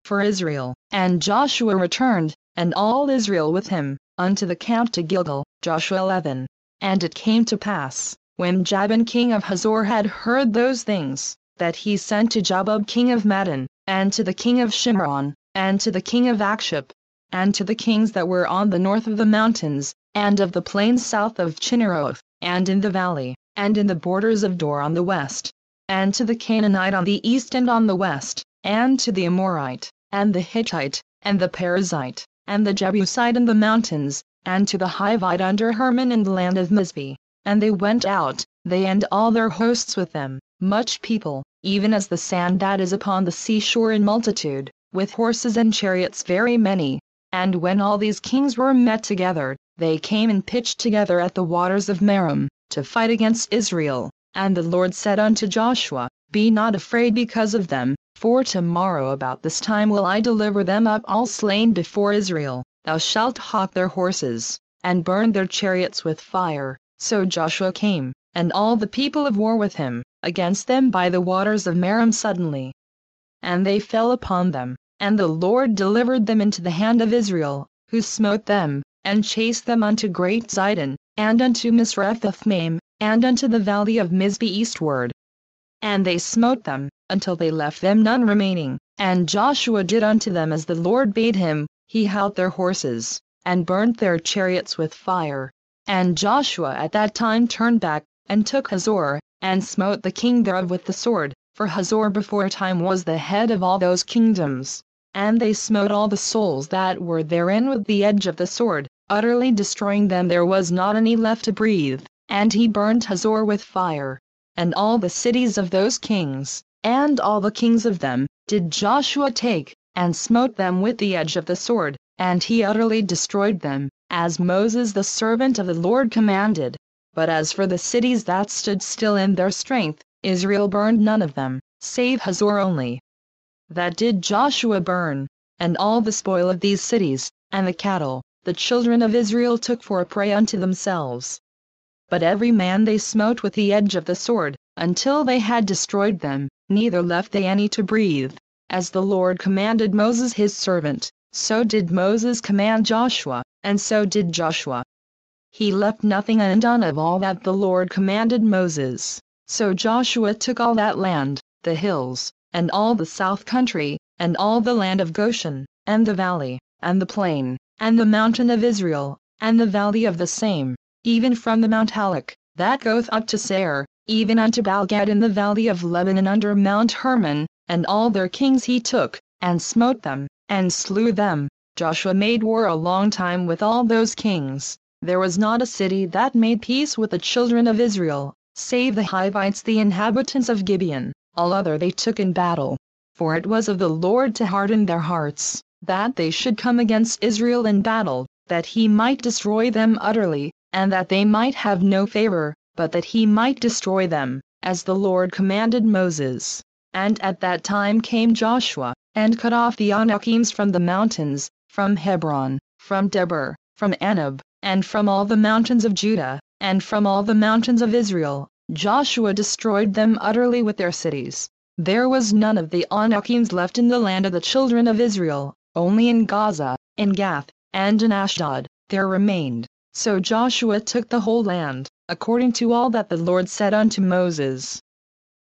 for Israel. And Joshua returned, and all Israel with him, unto the camp to Gilgal. Joshua 11. And it came to pass, when Jabin king of Hazor had heard those things, that he sent to Jobab king of Madon, and to the king of Shimron, and to the king of Akship, and to the kings that were on the north of the mountains, and of the plains south of Chinneroth, and in the valley, and in the borders of Dor on the west, and to the Canaanite on the east and on the west, and to the Amorite, and the Hittite, and the Perizzite, and the Jebusite in the mountains, and to the Hivite under Hermon in the land of Mizpeh. And they went out, they and all their hosts with them, much people, even as the sand that is upon the seashore in multitude, with horses and chariots very many. And when all these kings were met together, they came and pitched together at the waters of Merom, to fight against Israel. And the Lord said unto Joshua, Be not afraid because of them, for tomorrow about this time will I deliver them up all slain before Israel. Thou shalt hawk their horses, and burn their chariots with fire. So Joshua came, and all the people of war with him, against them by the waters of Merom suddenly. And they fell upon them, and the Lord delivered them into the hand of Israel, who smote them, and chased them unto great Zidon, and unto Misrephothmaim, and unto the valley of Mizpeh eastward. And they smote them, until they left them none remaining. And Joshua did unto them as the Lord bade him. He hacked their horses, and burnt their chariots with fire. And Joshua at that time turned back, and took Hazor, and smote the king thereof with the sword, for Hazor before time was the head of all those kingdoms. And they smote all the souls that were therein with the edge of the sword, utterly destroying them, there was not any left to breathe. And he burned Hazor with fire. And all the cities of those kings, and all the kings of them, did Joshua take, and smote them with the edge of the sword, and he utterly destroyed them, as Moses the servant of the Lord commanded. But as for the cities that stood still in their strength, Israel burned none of them, save Hazor only. That did Joshua burn, and all the spoil of these cities, and the cattle, the children of Israel took for a prey unto themselves. But every man they smote with the edge of the sword, until they had destroyed them, neither left they any to breathe. As the Lord commanded Moses his servant, so did Moses command Joshua, and so did Joshua. He left nothing undone of all that the Lord commanded Moses. So Joshua took all that land, the hills, and all the south country, and all the land of Goshen, and the valley, and the plain, and the mountain of Israel, and the valley of the same, even from the Mount Halak, that goeth up to Seir, even unto Baalgad in the valley of Lebanon under Mount Hermon, and all their kings he took, and smote them, and slew them. Joshua made war a long time with all those kings. There was not a city that made peace with the children of Israel, save the Hivites the inhabitants of Gibeon. All other they took in battle. For it was of the Lord to harden their hearts, that they should come against Israel in battle, that he might destroy them utterly, and that they might have no favor, but that he might destroy them, as the Lord commanded Moses. And at that time came Joshua, and cut off the Anakims from the mountains, from Hebron, from Debir, from Anab, and from all the mountains of Judah, and from all the mountains of Israel. Joshua destroyed them utterly with their cities. There was none of the Anakims left in the land of the children of Israel, only in Gaza, in Gath, and in Ashdod, there remained. So Joshua took the whole land, according to all that the Lord said unto Moses.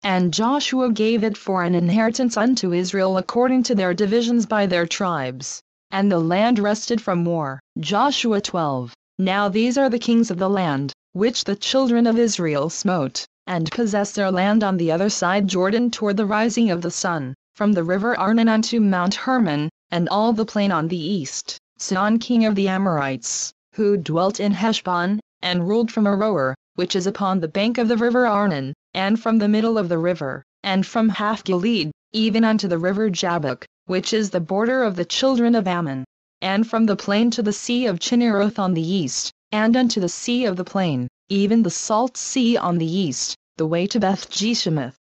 And Joshua gave it for an inheritance unto Israel according to their divisions by their tribes. And the land rested from war. Joshua 12. Now these are the kings of the land, which the children of Israel smote, and possessed their land on the other side Jordan toward the rising of the sun, from the river Arnon unto Mount Hermon, and all the plain on the east. Sihon king of the Amorites, who dwelt in Heshbon, and ruled from Aroer, which is upon the bank of the river Arnon, and from the middle of the river, and from half Gilead, even unto the river Jabbok, which is the border of the children of Ammon, and from the plain to the sea of Chinneroth on the east, and unto the sea of the plain, even the salt sea on the east, the way to Beth-Jeshimoth.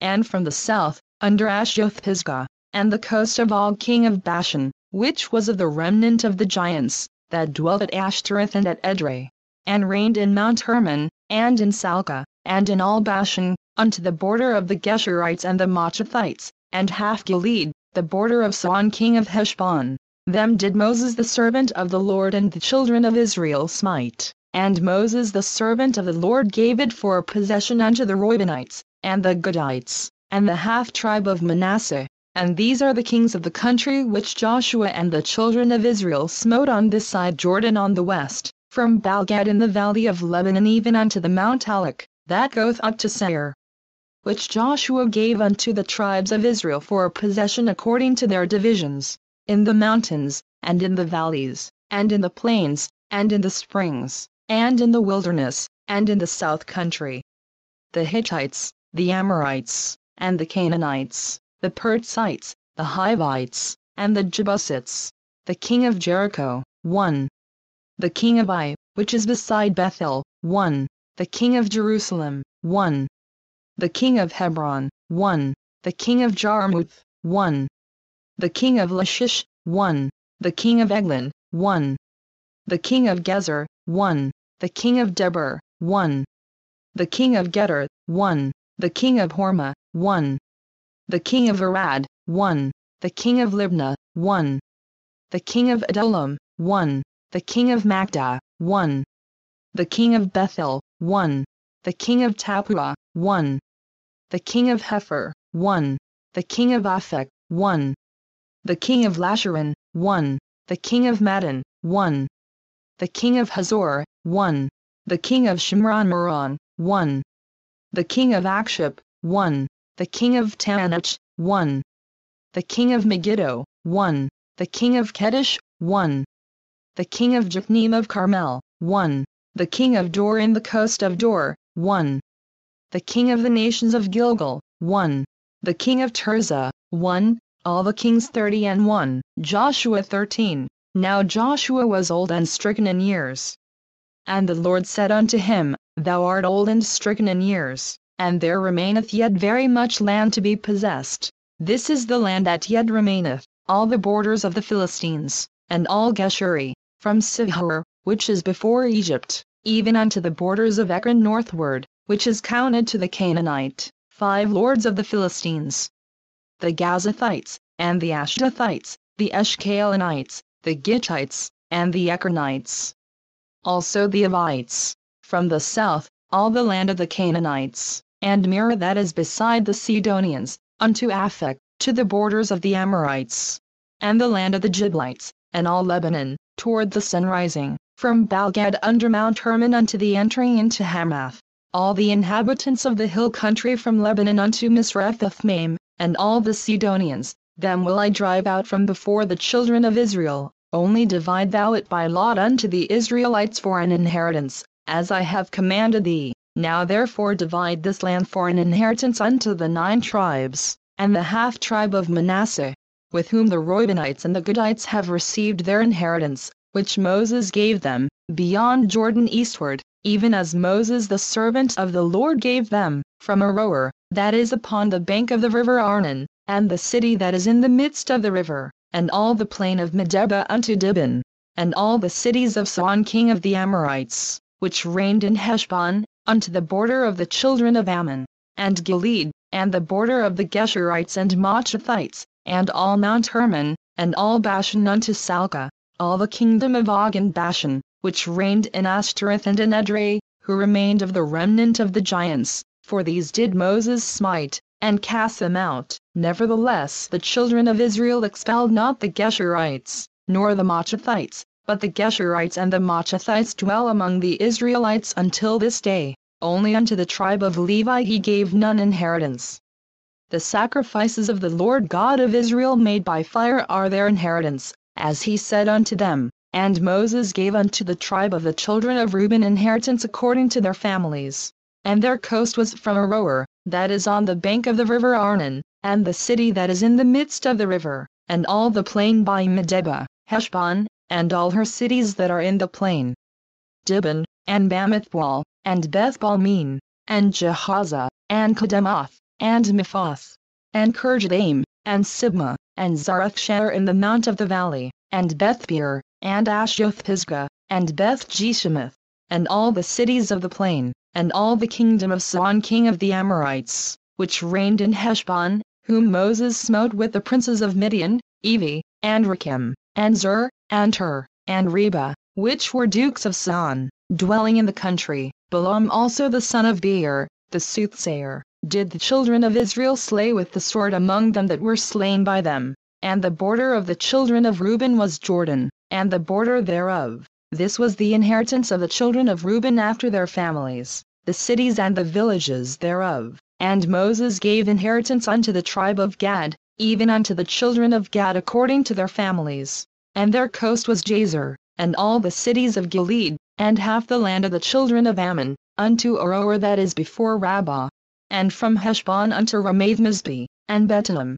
And from the south, under Ashdoth-Pisgah, and the coast of Og king of Bashan, which was of the remnant of the giants, that dwelt at Ashtaroth and at Edrei, and reigned in Mount Hermon, and in Salcah, and in all Bashan, unto the border of the Geshurites and the Maachathites, and half Gilead, the border of Sihon king of Heshbon. Them did Moses the servant of the Lord and the children of Israel smite, and Moses the servant of the Lord gave it for a possession unto the Reubenites, and the Gadites, and the half-tribe of Manasseh. And these are the kings of the country which Joshua and the children of Israel smote on this side Jordan on the west, from Baalgad in the valley of Lebanon even unto the Mount Halak, that goeth up to Seir, which Joshua gave unto the tribes of Israel for a possession according to their divisions, in the mountains, and in the valleys, and in the plains, and in the springs, and in the wilderness, and in the south country. The Hittites, the Amorites, and the Canaanites, the Perizzites, the Hivites, and the Jebusites, the king of Jericho, 1. The king of Ai, which is beside Bethel, 1. The king of Jerusalem, 1. The king of Hebron, 1. The king of Jarmuth, 1. The king of Lachish, 1. The king of Eglon, 1. The king of Gezer, 1. The king of Debir, 1. The king of Geder, 1. The king of Hormah, 1. The king of Arad, 1. The king of Libnah, 1. The king of Adullam, 1. The king of Magdah, 1. The king of Bethel, 1. The king of Tappuah, 1. The king of Hepher, 1. The king of Aphek, 1. The king of Lasharon, 1. The king of Madon, 1. The king of Hazor, 1. The king of Shimron-Meron, 1. The king of Akship, 1. The king of Taanach, 1. The king of Megiddo, 1. The king of Kedesh, 1. The king of Jokneam of Carmel, 1. The king of Dor in the coast of Dor, 1. The king of the nations of Gilgal, 1. The king of Tirzah, 1. All the kings 30 and 1. Joshua 13. Now Joshua was old and stricken in years. And the Lord said unto him, Thou art old and stricken in years, and there remaineth yet very much land to be possessed. This is the land that yet remaineth, all the borders of the Philistines, and all Geshuri, from Sihor, which is before Egypt, even unto the borders of Ekron northward, which is counted to the Canaanite, 5 lords of the Philistines. The Gazathites, and the Ashdothites, the Eshkalonites, the Gittites, and the Ekronites. Also the Avites, from the south, all the land of the Canaanites, and Mearah that is beside the Sidonians, unto Aphek, to the borders of the Amorites, and the land of the Giblites, and all Lebanon, toward the sun rising, from Baalgad under Mount Hermon unto the entering into Hamath, all the inhabitants of the hill country from Lebanon unto Misrephoth-maim, and all the Sidonians, them will I drive out from before the children of Israel. Only divide thou it by lot unto the Israelites for an inheritance, as I have commanded thee. Now therefore divide this land for an inheritance unto the 9 tribes, and the half-tribe of Manasseh, with whom the Reubenites and the Gadites have received their inheritance, which Moses gave them, beyond Jordan eastward, even as Moses the servant of the Lord gave them, from Aroer, that is upon the bank of the river Arnon, and the city that is in the midst of the river, and all the plain of Medeba unto Dibon, and all the cities of Sihon king of the Amorites, which reigned in Heshbon, unto the border of the children of Ammon, and Gilead, and the border of the Geshurites and Maachathites, and all Mount Hermon, and all Bashan unto Salcah, all the kingdom of Og and Bashan, which reigned in Ashtaroth and in Edrei, who remained of the remnant of the giants, for these did Moses smite, and cast them out. Nevertheless the children of Israel expelled not the Geshurites, nor the Maachathites, but the Geshurites and the Maachathites dwell among the Israelites until this day. Only unto the tribe of Levi he gave none inheritance. The sacrifices of the Lord God of Israel made by fire are their inheritance, as he said unto them. And Moses gave unto the tribe of the children of Reuben inheritance according to their families. And their coast was from Aroer, that is on the bank of the river Arnon, and the city that is in the midst of the river, and all the plain by Medeba, Heshbon, and all her cities that are in the plain. Dibon, and Bamithbal, and Beth-Balmein, and Jehaza, and Kedemoth, and Mephoth, and Kirjathaim, and Sibmah, and Zarethshatter in the mount of the valley, and Bethbeer, and Ashdoth-Pisgah, and Beth-Jeshimoth, and all the cities of the plain, and all the kingdom of Sihon king of the Amorites, which reigned in Heshbon, whom Moses smote with the princes of Midian, Evi, and Rechem, and Zur, and Hur, and Reba, which were dukes of Sihon, dwelling in the country. Balaam also the son of Beor, the soothsayer, did the children of Israel slay with the sword among them that were slain by them. And the border of the children of Reuben was Jordan, and the border thereof. This was the inheritance of the children of Reuben after their families, the cities and the villages thereof. And Moses gave inheritance unto the tribe of Gad, even unto the children of Gad according to their families. And their coast was Jazer, and all the cities of Gilead, and half the land of the children of Ammon, unto Aroer that is before Rabbah. And from Heshbon unto Ramathmizpeh, and Bethlehem.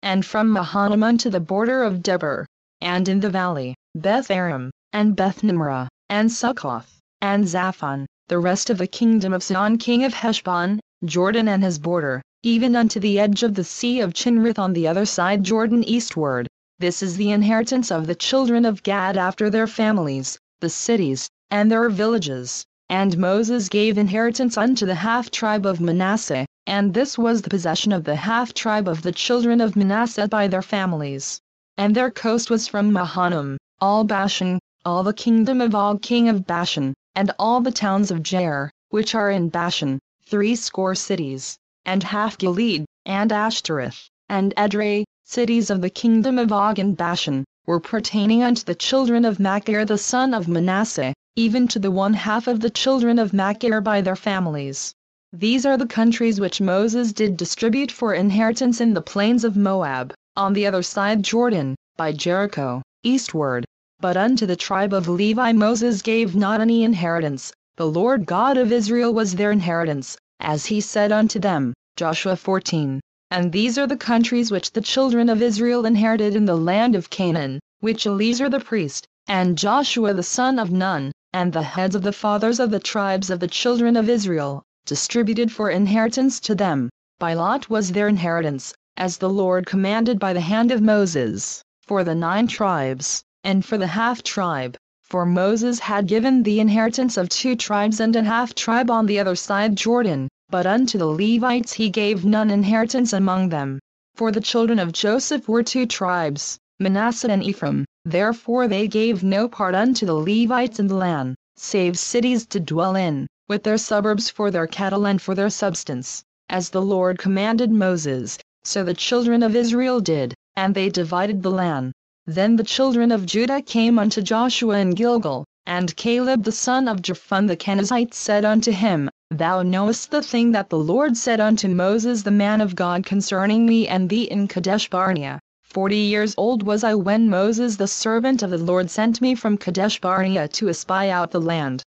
And from Mahanaim unto the border of Debir. And in the valley, Beth Aram, and Beth Nimrah, and Succoth, and Zaphon, the rest of the kingdom of Sihon king of Heshbon, Jordan and his border, even unto the edge of the sea of Chinrith on the other side Jordan eastward. This is the inheritance of the children of Gad after their families, the cities, and their villages. And Moses gave inheritance unto the half-tribe of Manasseh, and this was the possession of the half-tribe of the children of Manasseh by their families. And their coast was from Mahanaim, all Bashan, all the kingdom of Og king of Bashan, and all the towns of Jair, which are in Bashan, 80 cities, and half Gilead, and Ashtoreth, and Edrei, cities of the kingdom of Og in Bashan, were pertaining unto the children of Machir the son of Manasseh, even to the one half of the children of Machir by their families. These are the countries which Moses did distribute for inheritance in the plains of Moab, on the other side Jordan, by Jericho, eastward. But unto the tribe of Levi Moses gave not any inheritance, the Lord God of Israel was their inheritance, as he said unto them. Joshua 14. And these are the countries which the children of Israel inherited in the land of Canaan, which Eleazar the priest, and Joshua the son of Nun, and the heads of the fathers of the tribes of the children of Israel, distributed for inheritance to them. By lot was their inheritance, as the Lord commanded by the hand of Moses, for the 9 tribes, and for the half-tribe. For Moses had given the inheritance of 2 tribes and a half-tribe on the other side Jordan, but unto the Levites he gave none inheritance among them. For the children of Joseph were 2 tribes, Manasseh and Ephraim, therefore they gave no part unto the Levites in the land, save cities to dwell in, with their suburbs for their cattle and for their substance. As the Lord commanded Moses, so the children of Israel did, and they divided the land. Then the children of Judah came unto Joshua in Gilgal, and Caleb the son of Jephunneh the Kenizzite said unto him, Thou knowest the thing that the Lord said unto Moses the man of God concerning me and thee in Kadesh Barnea. 40 years old was I when Moses the servant of the Lord sent me from Kadesh Barnea to espy out the land.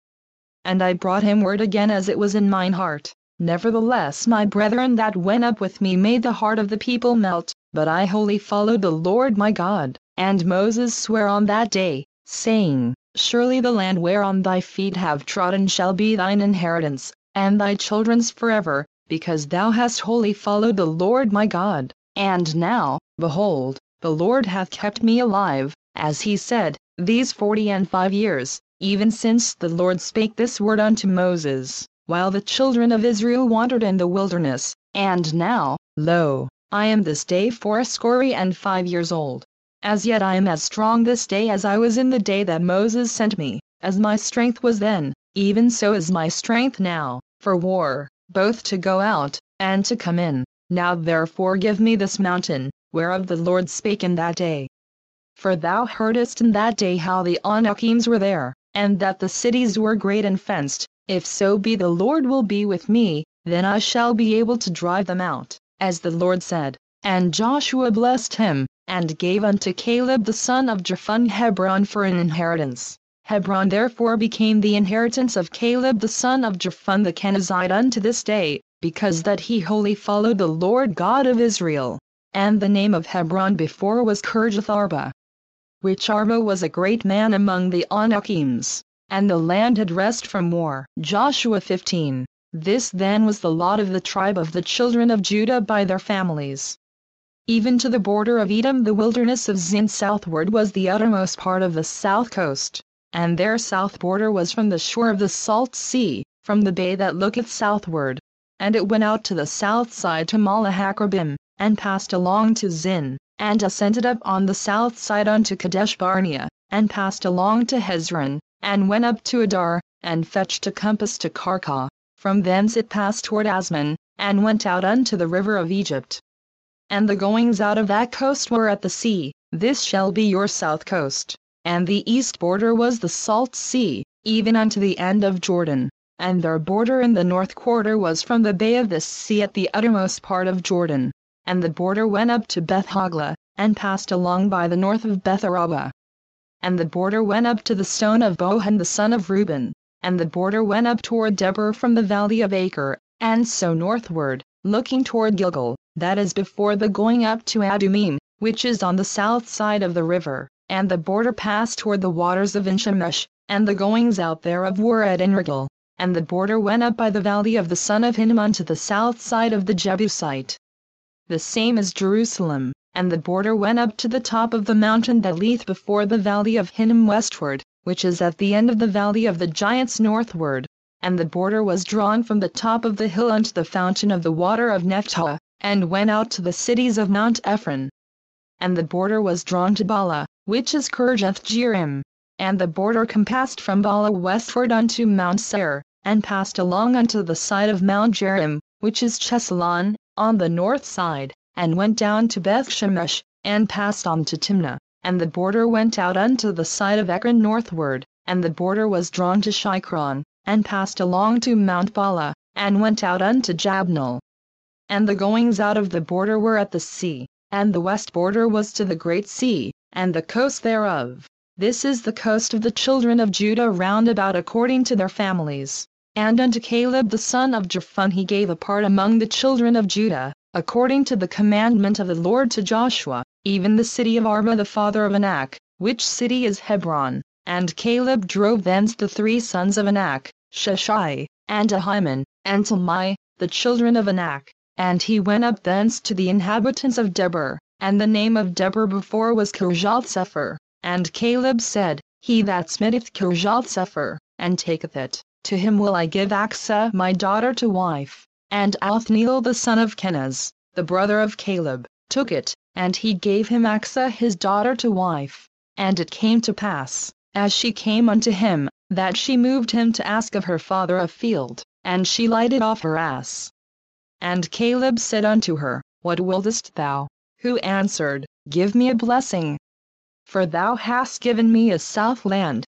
And I brought him word again as it was in mine heart. Nevertheless my brethren that went up with me made the heart of the people melt, but I wholly followed the Lord my God. And Moses sware on that day, saying, Surely the land whereon thy feet have trodden shall be thine inheritance, and thy children's forever, because thou hast wholly followed the Lord my God. And now, behold, the Lord hath kept me alive, as he said, these 45 years, even since the Lord spake this word unto Moses, while the children of Israel wandered in the wilderness. And now, lo, I am this day 85 years old. As yet I am as strong this day as I was in the day that Moses sent me, as my strength was then, even so is my strength now, for war, both to go out, and to come in. Now therefore give me this mountain, whereof the Lord spake in that day. For thou heardest in that day how the Anakims were there, and that the cities were great and fenced. If so be the Lord will be with me, then I shall be able to drive them out, as the Lord said. And Joshua blessed him, and gave unto Caleb the son of Jephunneh Hebron for an inheritance. Hebron therefore became the inheritance of Caleb the son of Jephunneh the Kenizzite unto this day, because that he wholly followed the Lord God of Israel. And the name of Hebron before was Kirjath-arba, which Arba was a great man among the Anakims, and the land had rest from war. Joshua 15. This then was the lot of the tribe of the children of Judah by their families. Even to the border of Edom the wilderness of Zin southward was the uttermost part of the south coast, and their south border was from the shore of the salt sea, from the bay that looketh southward. And it went out to the south side to Malahakrabim, and passed along to Zin, and ascended up on the south side unto Kadesh Barnea, and passed along to Hezron, and went up to Adar, and fetched a compass to Karka. From thence it passed toward Asmon, and went out unto the river of Egypt. And the goings out of that coast were at the sea. This shall be your south coast. And the east border was the salt sea, even unto the end of Jordan. And their border in the north quarter was from the bay of the sea at the uttermost part of Jordan. And the border went up to Beth-hogla, and passed along by the north of Beth-araba. And the border went up to the stone of Bohan the son of Reuben. And the border went up toward Debir from the valley of Acre, and so northward, looking toward Gilgal, that is before the going up to Adumim, which is on the south side of the river. And the border passed toward the waters of En-shemesh, and the goings out thereof were at En-rogel. And the border went up by the valley of the son of Hinnom unto the south side of the Jebusite. The same is Jerusalem, and the border went up to the top of the mountain that leath before the valley of Hinnom westward, which is at the end of the valley of the giants northward. And the border was drawn from the top of the hill unto the fountain of the water of Naphtah, and went out to the cities of Mount Ephron. And the border was drawn to Bala, which is Kirjath-jearim. And the border compassed from Bala westward unto Mount Seir, and passed along unto the side of Mount Jearim, which is Chesalon, on the north side, and went down to Beth-shemesh, and passed on to Timnah. And the border went out unto the side of Ekron northward, and the border was drawn to Shikron, and passed along to Mount Bala, and went out unto Jabnel. And the goings out of the border were at the sea, and the west border was to the great sea, and the coast thereof. This is the coast of the children of Judah round about according to their families. And unto Caleb the son of Jephunneh he gave a part among the children of Judah, according to the commandment of the Lord to Joshua, even the city of Arba the father of Anak, which city is Hebron. And Caleb drove thence the 3 sons of Anak, Sheshai, and Ahiman, and Talmai, the children of Anak. And he went up thence to the inhabitants of Debir, and the name of Debir before was Kirjath-sepher. And Caleb said, He that smitteth Kirjath-sepher, and taketh it, to him will I give Achsah my daughter to wife. And Othniel the son of Kenaz, the brother of Caleb, took it, and he gave him Achsah his daughter to wife. And it came to pass, as she came unto him, that she moved him to ask of her father a field, and she lighted off her ass. And Caleb said unto her, What wildest thou? Who answered, Give me a blessing. For thou hast given me a south land.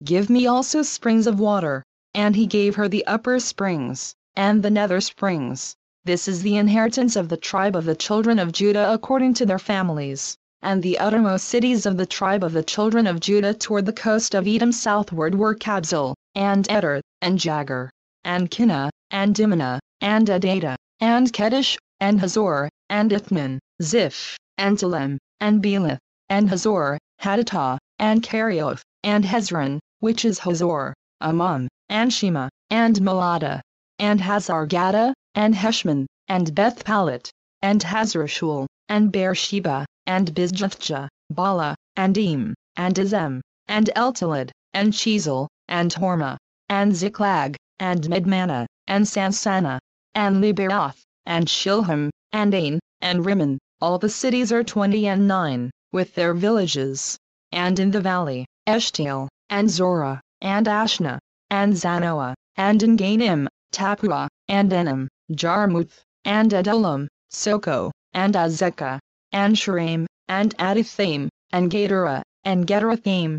Give me also springs of water. And he gave her the upper springs, and the nether springs. This is the inheritance of the tribe of the children of Judah according to their families. And the uttermost cities of the tribe of the children of Judah toward the coast of Edom southward were Kabzeel, and Eder, and Jagur, and Kinnah, and Dimnah, and Adadah, and Kedesh, and Hazor, and Ithman, Ziph, and Telem, and Belith, and Hazor, Hadattah, and Kerioth, and Hezron, which is Hazor, Amam, and Shema, and Melada, and Hazar-Gaddah, and Heshmon, and Beth-Palet, and Hazar-Shul, and Beersheba, and Bizjathjah, Bala, and Im, and Azem, and Eltalad, and Chezel, and Hormah, and Ziklag, and Medmanah, and Sansannah, and Liberath, and Shilham, and Ain, and Rimmon. All the cities are 29, with their villages. And in the valley, Eshtaol, and Zorah, and Ashna, and Zanoah, and En-Ganim, Tappuah, and Enim, Jarmuth, and Adullam, Soko, and Azekah, and Sharaim, and Adithaim, and Gedera, and Gederothaim.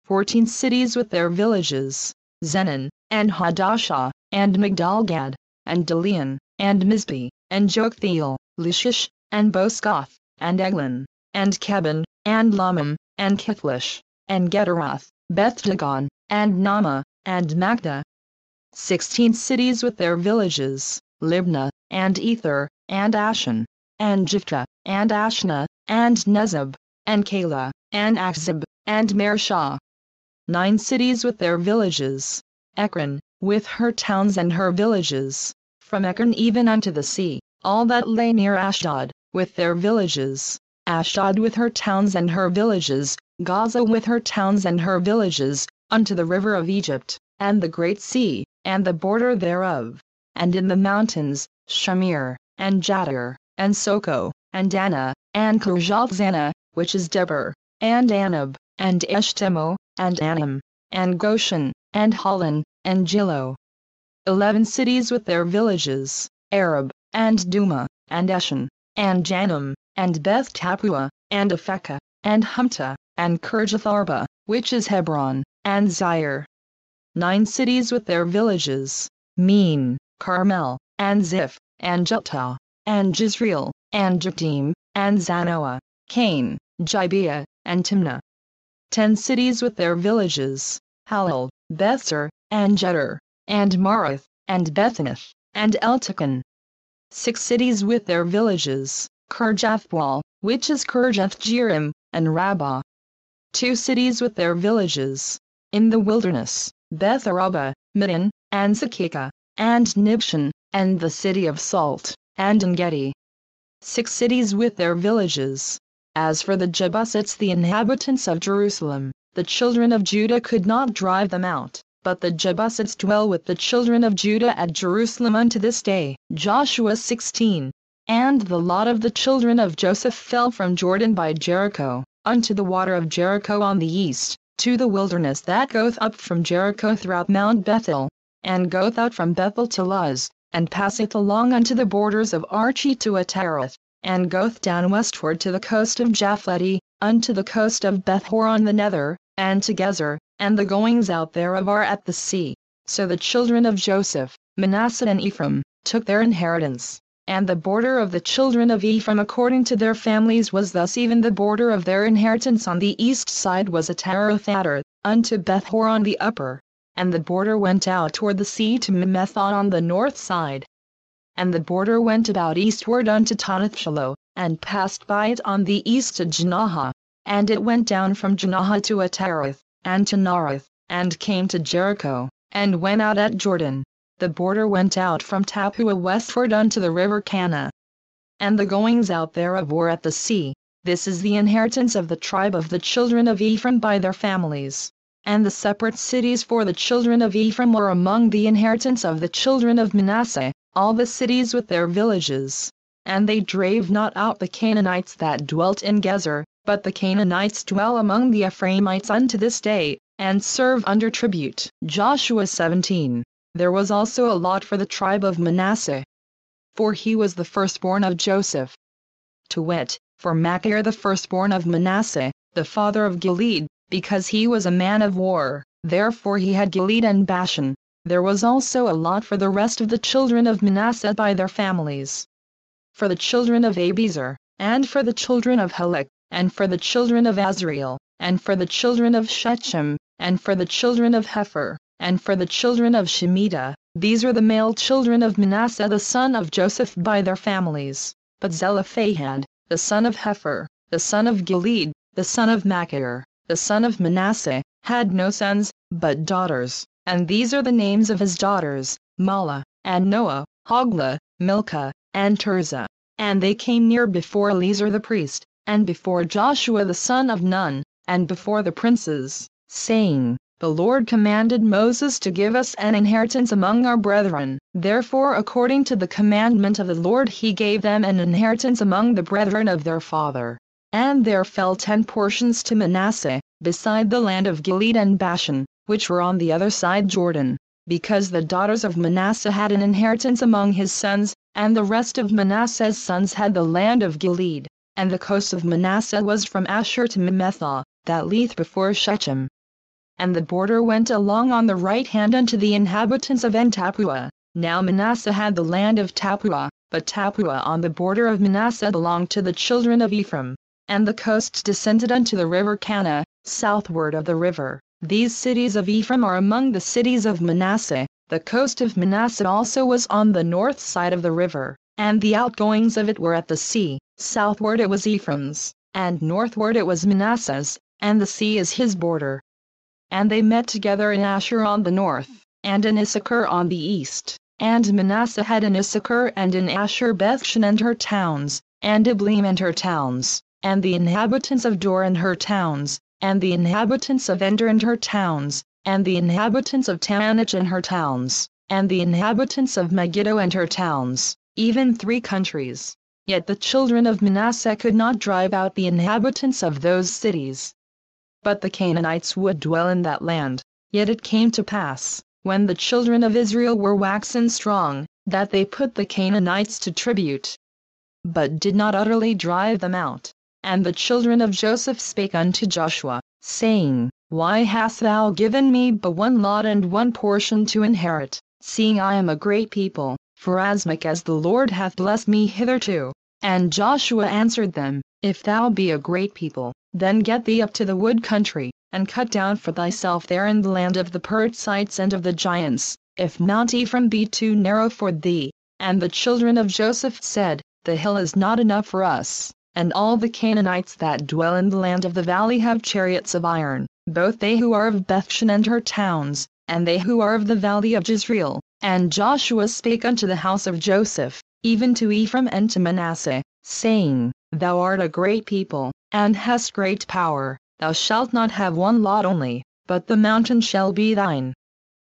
14 cities with their villages, Zenon, and Hadashah, and Migdalgad, and Delian, and Mizpeh, and Joktheel, Lishish, and Boskoth, and Eglon, and Kebon, and Lamam, and Kithlish, and Gederath, Beth-dagon, and Nama, and Magdah. 16 cities with their villages, Libnah, and Ether, and Ashan, and Jiphthah, and Ashna, and Nezeb, and Kala, and Achzib, and Mareshah. 9 cities with their villages, Ekron, with her towns and her villages, from Ekron even unto the sea, all that lay near Ashdod, with their villages, Ashdod with her towns and her villages, Gaza with her towns and her villages, unto the river of Egypt, and the great sea, and the border thereof, and in the mountains, Shamir, and Jatir, and Soko, and Anna, and Kirjathzana, which is Debir, and Anab, and Eshtemo, and Anam, and Goshen, and Holon, and Gilo. 11 cities with their villages, Arab, and Duma, and Eshan, and Janam, and Beth Tapua, and Aphekah, and Humta, and Kirjatharba, which is Hebron, and Zair. 9 cities with their villages, Meen, Carmel, and Ziph, and Juttah, and Jezreel, and Jokdeam, and Zanoah, Cain, Gibeah, and Timnah. 10 cities with their villages, Halel, Bethzer, and Jeter, and Marath, and Bethanath, and Eltekon. 6 cities with their villages, Kirjathbaal, which is Kirjathjearim, and Rabbah. 2 cities with their villages, in the wilderness, Beth-araba, Middin, and Zakekah, and Nibshan, and the city of Salt, and En-gedi. 6 cities with their villages. As for the Jebusites, the inhabitants of Jerusalem, the children of Judah could not drive them out, but the Jebusites dwell with the children of Judah at Jerusalem unto this day. Joshua 16. And the lot of the children of Joseph fell from Jordan by Jericho, unto the water of Jericho on the east, to the wilderness that goeth up from Jericho throughout Mount Bethel, and goeth out from Bethel to Luz, and passeth along unto the borders of Archi to Ataroth, and goeth down westward to the coast of Japhleti, unto the coast of Beth-horon the nether, and to Gezer, and the goings out thereof are at the sea. So the children of Joseph, Manasseh and Ephraim, took their inheritance. And the border of the children of Ephraim according to their families was thus: even the border of their inheritance on the east side was Ataroth-adar, unto Beth-horon the upper. And the border went out toward the sea to Mimethon on the north side. And the border went about eastward unto Tanath-shiloh, and passed by it on the east to Janahah. And it went down from Janahah to Ataroth, and to Naarath, and came to Jericho, and went out at Jordan. The border went out from Tapua westward unto the river Kana. And the goings out thereof were at the sea. This is the inheritance of the tribe of the children of Ephraim by their families. And the separate cities for the children of Ephraim were among the inheritance of the children of Manasseh, all the cities with their villages. And they drave not out the Canaanites that dwelt in Gezer, but the Canaanites dwell among the Ephraimites unto this day, and serve under tribute. Joshua 17. There was also a lot for the tribe of Manasseh, for he was the firstborn of Joseph. To wit, for Machir the firstborn of Manasseh, the father of Gilead, because he was a man of war, therefore he had Gilead and Bashan. There was also a lot for the rest of the children of Manasseh by their families. For the children of Abiezer, and for the children of Helek, and for the children of Azriel, and for the children of Shechem, and for the children of Hepher, and for the children of Shemitah, these are the male children of Manasseh the son of Joseph by their families. But Zelophehad, the son of Hepher, the son of Gilead, the son of Machir, the son of Manasseh, had no sons, but daughters, and these are the names of his daughters, Mahlah, and Noah, Hoglah, Milcah, and Tirzah. And they came near before Eleazar the priest, and before Joshua the son of Nun, and before the princes, saying, The Lord commanded Moses to give us an inheritance among our brethren. Therefore according to the commandment of the Lord he gave them an inheritance among the brethren of their father. And there fell 10 portions to Manasseh, beside the land of Gilead and Bashan, which were on the other side Jordan, because the daughters of Manasseh had an inheritance among his sons, and the rest of Manasseh's sons had the land of Gilead. And the coast of Manasseh was from Asher to Mimethah, that lieth before Shechem. And the border went along on the right hand unto the inhabitants of En-Tapua. Now Manasseh had the land of Tapua, but Tapua on the border of Manasseh belonged to the children of Ephraim. And the coast descended unto the river Kana, southward of the river. These cities of Ephraim are among the cities of Manasseh. The coast of Manasseh also was on the north side of the river, and the outgoings of it were at the sea. Southward it was Ephraim's, and northward it was Manasseh's, and the sea is his border. And they met together in Asher on the north, and in Issachar on the east. And Manasseh had in Issachar and in Asher Bethshan and her towns, and Ibleam and her towns, and the inhabitants of Dor and her towns, and the inhabitants of Ender and her towns, and the inhabitants of Taanach and her towns, and the inhabitants of Megiddo and her towns, even 3 countries. Yet the children of Manasseh could not drive out the inhabitants of those cities. But the Canaanites would dwell in that land. Yet it came to pass, when the children of Israel were waxen strong, that they put the Canaanites to tribute, but did not utterly drive them out. And the children of Joseph spake unto Joshua, saying, Why hast thou given me but one lot and one portion to inherit, seeing I am a great people, forasmuch as the Lord hath blessed me hitherto? And Joshua answered them, If thou be a great people, then get thee up to the wood country, and cut down for thyself there in the land of the Perizzites and of the giants, if Mount Ephraim be too narrow for thee. And the children of Joseph said, The hill is not enough for us, and all the Canaanites that dwell in the land of the valley have chariots of iron, both they who are of Bethshan and her towns, and they who are of the valley of Jezreel. And Joshua spake unto the house of Joseph, even to Ephraim and to Manasseh, saying, Thou art a great people, and hast great power, thou shalt not have one lot only, but the mountain shall be thine.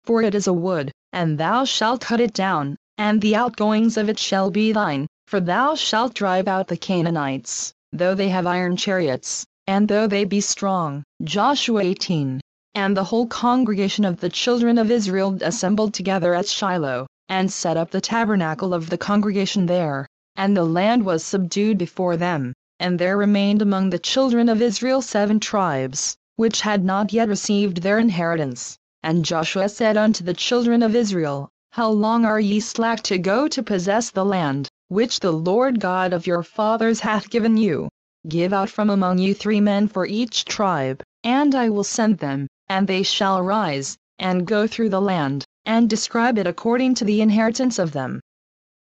For it is a wood, and thou shalt cut it down, and the outgoings of it shall be thine, for thou shalt drive out the Canaanites, though they have iron chariots, and though they be strong. Joshua 18. And the whole congregation of the children of Israel assembled together at Shiloh, and set up the tabernacle of the congregation there, and the land was subdued before them. And there remained among the children of Israel 7 tribes, which had not yet received their inheritance. And Joshua said unto the children of Israel, How long are ye slack to go to possess the land, which the Lord God of your fathers hath given you? Give out from among you 3 men for each tribe, and I will send them, and they shall rise, and go through the land, and describe it according to the inheritance of them.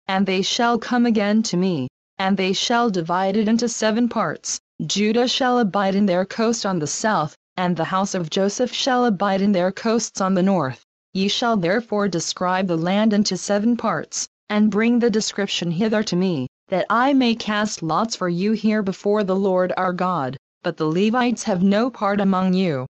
And they shall come again to me, and they shall divide it into 7 parts. Judah shall abide in their coast on the south, and the house of Joseph shall abide in their coasts on the north. Ye shall therefore describe the land into 7 parts, and bring the description hither to me, that I may cast lots for you here before the Lord our God. But the Levites have no part among you.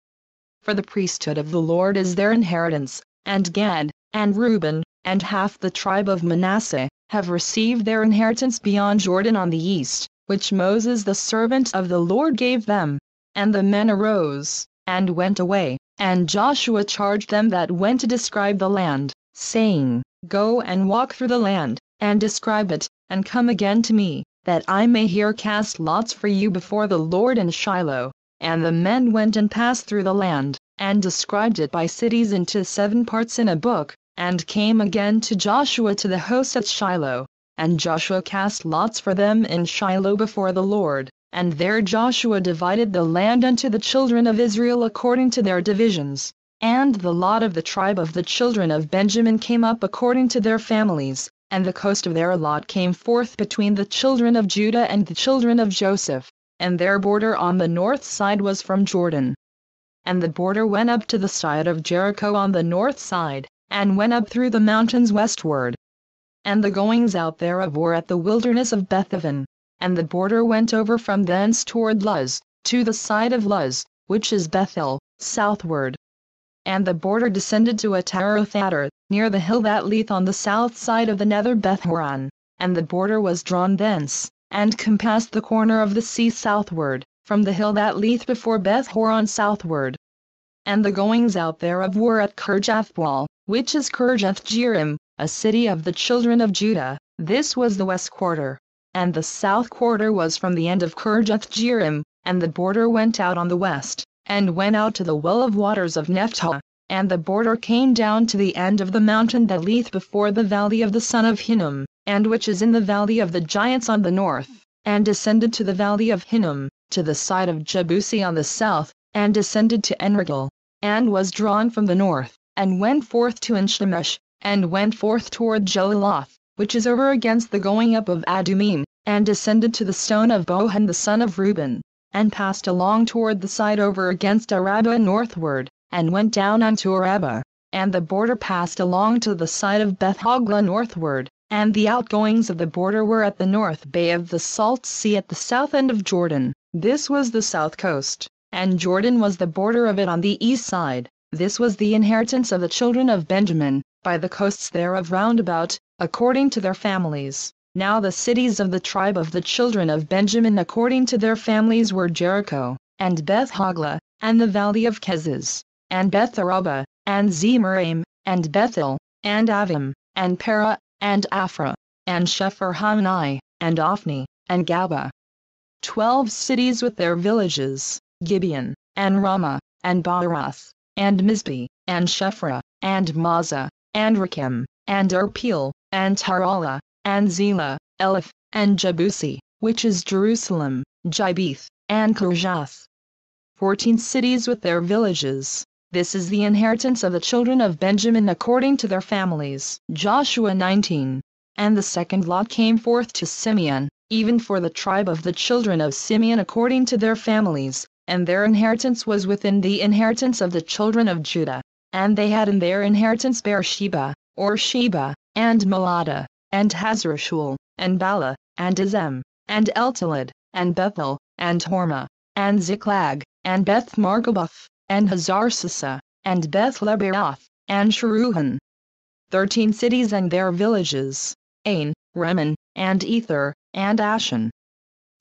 For the priesthood of the Lord is their inheritance, and Gad, and Reuben, and half the tribe of Manasseh, have received their inheritance beyond Jordan on the east, which Moses the servant of the Lord gave them. And the men arose, and went away, and Joshua charged them that went to describe the land, saying, Go and walk through the land, and describe it, and come again to me, that I may here cast lots for you before the Lord in Shiloh. And the men went and passed through the land, and described it by cities into 7 parts in a book, and came again to Joshua to the host at Shiloh. And Joshua cast lots for them in Shiloh before the Lord, and there Joshua divided the land unto the children of Israel according to their divisions. And the lot of the tribe of the children of Benjamin came up according to their families, and the coast of their lot came forth between the children of Judah and the children of Joseph, and their border on the north side was from Jordan. And the border went up to the side of Jericho on the north side, and went up through the mountains westward. And the goings out thereof were at the wilderness of Bethaven. And the border went over from thence toward Luz, to the side of Luz, which is Bethel, southward. And the border descended to Ataroth-Adar, near the hill that leath on the south side of the nether Beth-horon. And the border was drawn thence, and compassed the corner of the sea southward, from the hill that leath before Beth-horon southward. And the goings out thereof were at Kirjathbaal, which is Kirjath-jearim, a city of the children of Judah. This was the west quarter. And the south quarter was from the end of Kirjath-jearim, and the border went out on the west, and went out to the well of waters of Naphtali. And the border came down to the end of the mountain that leath before the valley of the son of Hinnom, and which is in the valley of the giants on the north, and descended to the valley of Hinnom, to the side of Jebusi on the south, and descended to Enrogel, and was drawn from the north, and went forth to Enshlemesh, and went forth toward Jeliloth, which is over against the going up of Adumim, and descended to the stone of Bohan the son of Reuben, and passed along toward the side over against Arabah northward, and went down unto Arabah. And the border passed along to the side of Beth-hoglah northward, and the outgoings of the border were at the north bay of the Salt Sea at the south end of Jordan. This was the south coast, and Jordan was the border of it on the east side. This was the inheritance of the children of Benjamin, by the coasts thereof round about, according to their families. Now the cities of the tribe of the children of Benjamin according to their families were Jericho, and Beth-hogla, and the valley of Kezes, and Beth-araba, and Zemaraim, and Bethel, and Avim, and Para, and Aphra, and Shepherhamni, and Ophni, and Gaba. 12 cities with their villages, Gibeon, and Ramah, and Baarath, and Mizpeh, and Shephra, and Mazah, and Rakim, and Irpeel, and Tarala, and Zelah, Eleph, and Jebusi, which is Jerusalem, Jibeth, and Kirjath. 14 cities with their villages. This is the inheritance of the children of Benjamin according to their families. Joshua 19. And the second lot came forth to Simeon, even for the tribe of the children of Simeon according to their families, and their inheritance was within the inheritance of the children of Judah. And they had in their inheritance Beersheba, or Sheba, and Melada, and Hazarshul, and Bala, and Azem, and Eltalad, and Bethel, and Hormah, and Ziklag, and Beth-Marcaboth, and Hazarsasa, and Beth-Lebaoth, and Sharuhan. 13 cities and their villages, Ain, Rimmon, and Ether, and Ashan.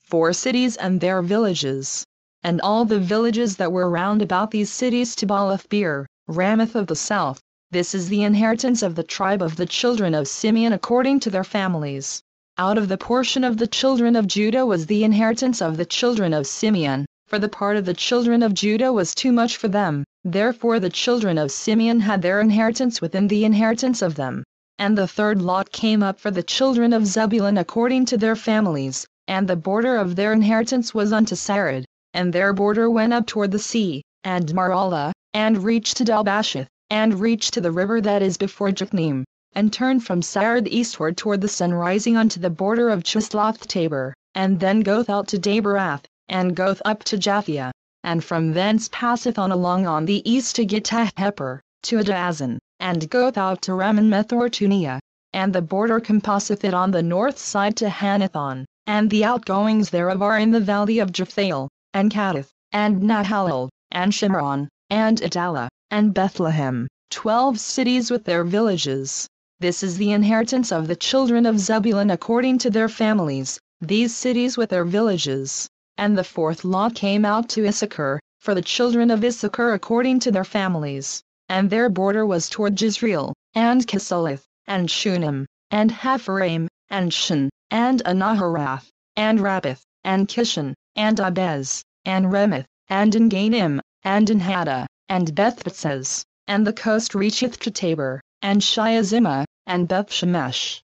4 cities and their villages, and all the villages that were round about these cities to Baalath-beer, Ramoth of the south. This is the inheritance of the tribe of the children of Simeon according to their families. Out of the portion of the children of Judah was the inheritance of the children of Simeon, for the part of the children of Judah was too much for them, therefore the children of Simeon had their inheritance within the inheritance of them. And the third lot came up for the children of Zebulun according to their families, and the border of their inheritance was unto Sarid, and their border went up toward the sea, and Marala, and reached to Dalbasheth, and reached to the river that is before Jokneam, and turned from Sarid eastward toward the sun rising unto the border of Chisloth-Tabor, and then goeth out to Daberath, and goeth up to Japhia, and from thence passeth on along on the east to Gittah-Heper, to Adazan, and goeth out to Rammon-Methor-Tunia, and the border compasseth it on the north side to Hanathon, and the outgoings thereof are in the valley of Japhthael, and Kadesh, and Nahalal, and Shimron, and Adala, and Bethlehem, 12 cities with their villages. This is the inheritance of the children of Zebulun according to their families, these cities with their villages. And the fourth lot came out to Issachar, for the children of Issachar according to their families, and their border was toward Jezreel, and Chesuleth, and Shunem, and Hapharaim, and Shin, and Anaharath, and Rabbath, and Kishan, and Abez, and Remeth, and Engainim, and Enhada, and Beth-Patzez, and the coast reacheth to Tabor, and Shiazimah, and Beth-Shemesh.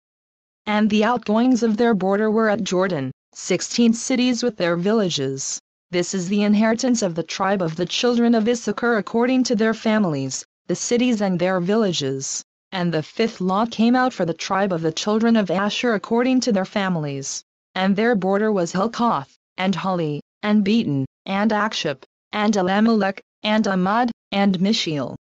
And the outgoings of their border were at Jordan, 16 cities with their villages. This is the inheritance of the tribe of the children of Issachar according to their families, the cities and their villages. And the fifth lot came out for the tribe of the children of Asher according to their families. And their border was Helkath, and Hali, and Beaton, and Akship, and Elimelech, and Amad, and Mishiel.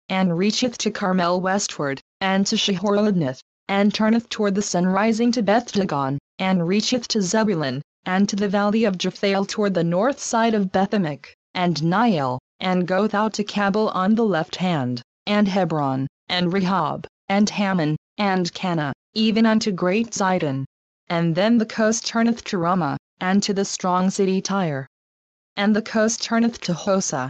And reacheth to Carmel westward, and to Shihor-Libnath, and turneth toward the sun rising to Beth-Dagon, and reacheth to Zebulun, and to the valley of Japhthael toward the north side of Bethemech, and Niel, and goeth out to Cabal on the left hand, and Hebron, and Rehob, and Hammon, and Cana, even unto great Zidon. And then the coast turneth to Ramah, and to the strong city Tyre. And the coast turneth to Hosa.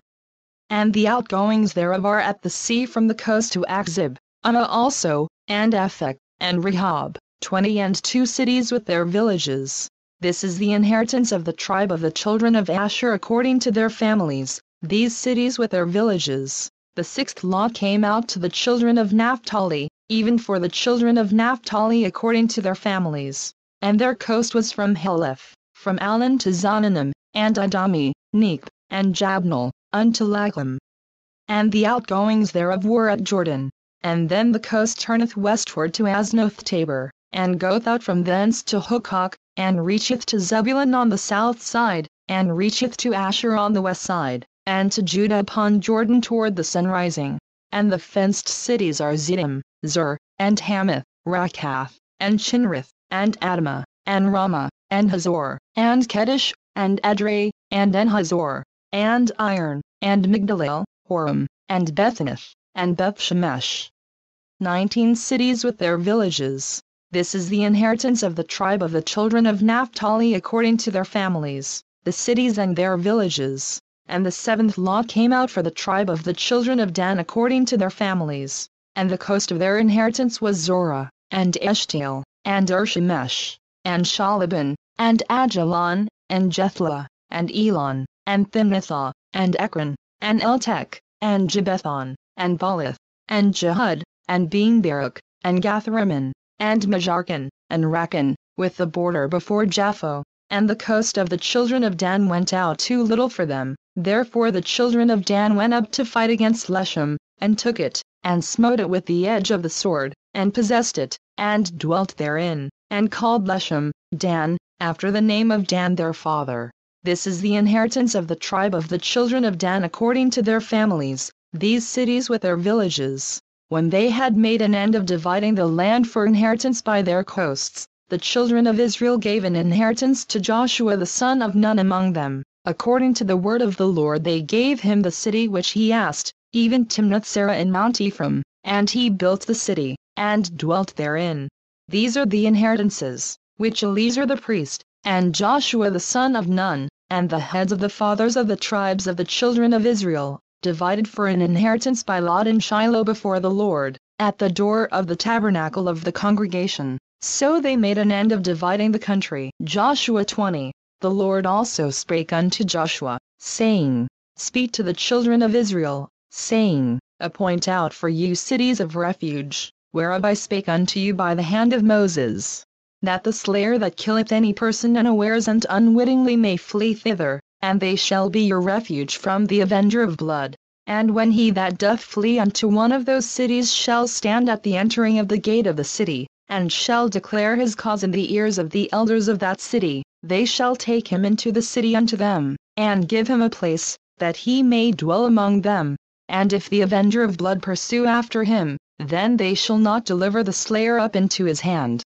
And the outgoings thereof are at the sea from the coast to Achzib, Anna also, and Aphek, and Rehob, 22 cities with their villages. This is the inheritance of the tribe of the children of Asher according to their families, these cities with their villages. The sixth lot came out to the children of Naphtali, even for the children of Naphtali according to their families. And their coast was from Heleph, from Alon to Zonanim, and Adami, Neep, and Jabnel, unto Lachim. And the outgoings thereof were at Jordan. And then the coast turneth westward to Aznoth-Tabor, and goeth out from thence to Hukok, and reacheth to Zebulun on the south side, and reacheth to Asher on the west side, and to Judah upon Jordan toward the sun rising. And the fenced cities are Ziddim, Zur, and Hamath, Rakath, and Chinrith, and Admah, and Ramah, and Hazor, and Kedesh, and Edrei, and En-Hazor, and Iron, and Migdalel, Horem, and Bethanath, and Beth-Shemesh. 19 cities with their villages. This is the inheritance of the tribe of the children of Naphtali according to their families, the cities and their villages. And the seventh lot came out for the tribe of the children of Dan according to their families, and the coast of their inheritance was Zorah, and Eshtaol, and Urshemesh, and Shalaban, and Ajalon, and Jethlah, and Elon, and Thimnathah, and Ekron, and Eltek, and Gibbethon, and Baalath, and Jehud, and Bean-Barak, and Gathrimmon, and Majarkan, and Rakan, with the border before Japho. And the coast of the children of Dan went out too little for them, therefore the children of Dan went up to fight against Leshem, and took it, and smote it with the edge of the sword, and possessed it, and dwelt therein, and called Leshem, Dan, after the name of Dan their father. This is the inheritance of the tribe of the children of Dan according to their families, these cities with their villages. When they had made an end of dividing the land for inheritance by their coasts, the children of Israel gave an inheritance to Joshua the son of Nun among them. According to the word of the Lord they gave him the city which he asked, even Timnath-Serah in Mount Ephraim, and he built the city, and dwelt therein. These are the inheritances, which Eleazar the priest, and Joshua the son of Nun, and the heads of the fathers of the tribes of the children of Israel, divided for an inheritance by lot in Shiloh before the Lord, at the door of the tabernacle of the congregation. So they made an end of dividing the country. Joshua 20. The Lord also spake unto Joshua, saying, Speak to the children of Israel, saying, Appoint out for you cities of refuge, whereof I spake unto you by the hand of Moses, that the slayer that killeth any person unawares and unwittingly may flee thither, and they shall be your refuge from the avenger of blood. And when he that doth flee unto one of those cities shall stand at the entering of the gate of the city, and shall declare his cause in the ears of the elders of that city, they shall take him into the city unto them, and give him a place, that he may dwell among them. And if the avenger of blood pursue after him, then they shall not deliver the slayer up into his hand,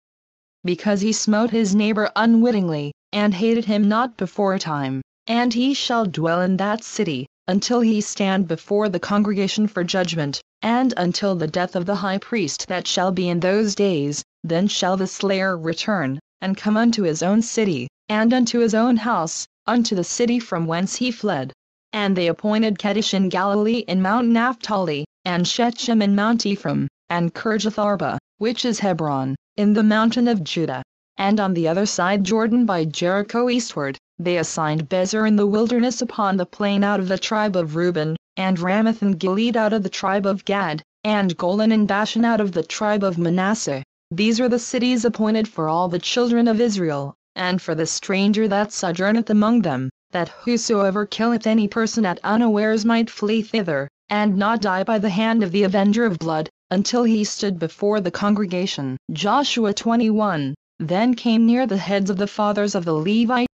because he smote his neighbor unwittingly, and hated him not beforetime. And he shall dwell in that city, until he stand before the congregation for judgment, and until the death of the high priest that shall be in those days. Then shall the slayer return, and come unto his own city, and unto his own house, unto the city from whence he fled. And they appointed Kedesh in Galilee in Mount Naphtali, and Shechem in Mount Ephraim, and Kirjath-Arba, which is Hebron, in the mountain of Judah. And on the other side Jordan by Jericho eastward, they assigned Bezer in the wilderness upon the plain out of the tribe of Reuben, and Ramoth and Gilead out of the tribe of Gad, and Golan and Bashan out of the tribe of Manasseh. These are the cities appointed for all the children of Israel, and for the stranger that sojourneth among them, that whosoever killeth any person at unawares might flee thither, and not die by the hand of the avenger of blood, until he stood before the congregation. Joshua 21. Then came near the heads of the fathers of the Levites